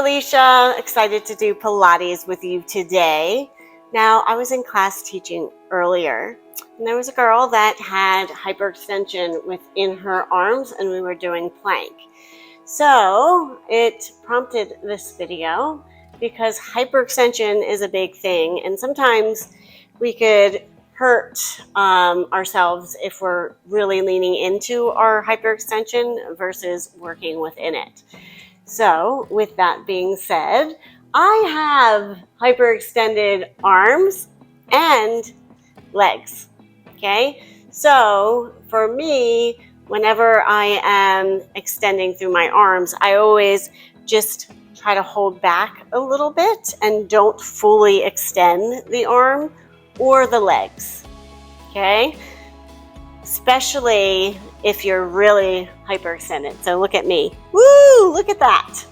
Felicia, excited to do Pilates with you today. Now, I was in class teaching earlier, and there was a girl that had hyperextension within her arms, and we were doing plank. So it prompted this video because hyperextension is a big thing, and sometimes we could hurt ourselves if we're really leaning into our hyperextension versus working within it. So with that being said, I have hyperextended arms and legs, okay? So for me, whenever I am extending through my arms, I always just try to hold back a little bit and don't fully extend the arm or the legs, okay? Especially if you're really hyperextended. So look at me. Woo! Look at that.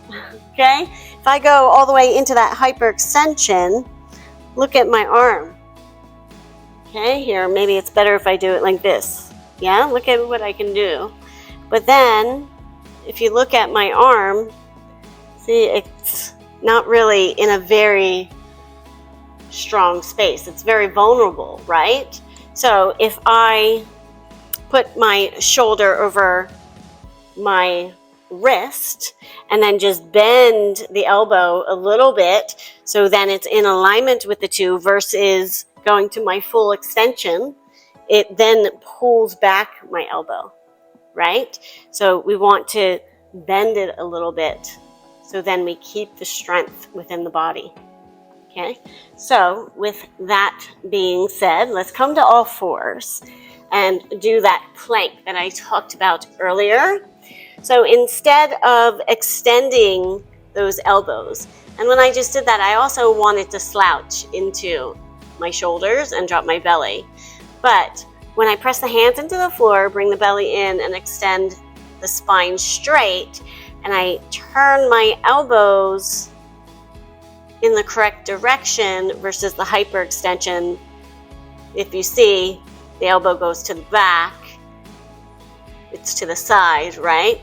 Okay? If I go all the way into that hyperextension, look at my arm. Okay, here, maybe it's better if I do it like this. Yeah, look at what I can do. But then, if you look at my arm, see, it's not really in a very strong space. It's very vulnerable, right? So if I put my shoulder over my wrist and then just bend the elbow a little bit so then it's in alignment with the two versus going to my full extension, it then pulls back my elbow, right? So we want to bend it a little bit so then we keep the strength within the body. Okay, so with that being said, let's come to all fours and do that plank that I talked about earlier. So instead of extending those elbows, and when I just did that, I also wanted to slouch into my shoulders and drop my belly. But when I press the hands into the floor, bring the belly in and extend the spine straight, and I turn my elbows in the correct direction versus the hyperextension, if you see, the elbow goes to the back, it's to the side, right?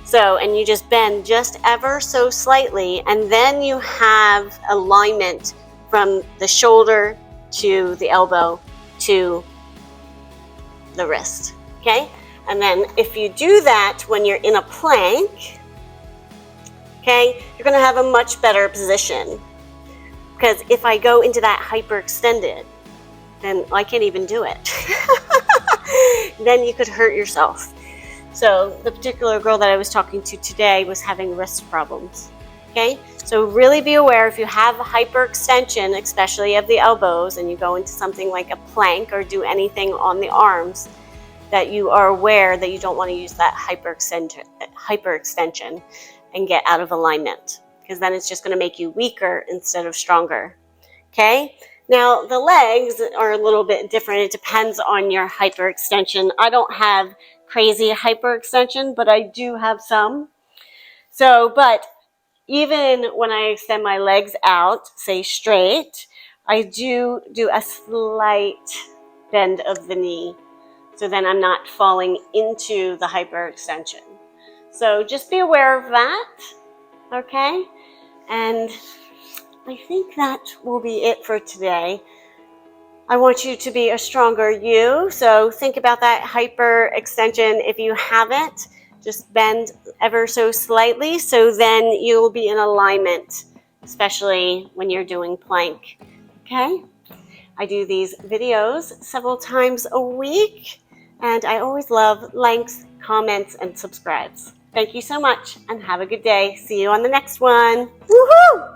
So, and you just bend just ever so slightly, and then you have alignment from the shoulder to the elbow to the wrist, okay? And then if you do that when you're in a plank, okay, you're gonna have a much better position. Because if I go into that hyperextended, then I can't even do it. Then you could hurt yourself. So the particular girl that I was talking to today was having wrist problems. Okay, so really be aware if you have hyperextension, especially of the elbows, and you go into something like a plank or do anything on the arms, that you are aware that you don't want to use that hyperextension and get out of alignment, because then it's just going to make you weaker instead of stronger. Okay, now the legs are a little bit different. It depends on your hyperextension. I don't have crazy hyperextension, but I do have some. So, but even when I extend my legs out, say straight, I do a slight bend of the knee, so then I'm not falling into the hyperextension. So just be aware of that, okay? And I think that will be it for today. I want you to be a stronger you, so think about that hyperextension. If you haven't, just bend ever so slightly, so then you'll be in alignment, especially when you're doing plank, okay? I do these videos several times a week, and I always love likes, comments, and subscribes. Thank you so much, and have a good day. See you on the next one. Woohoo!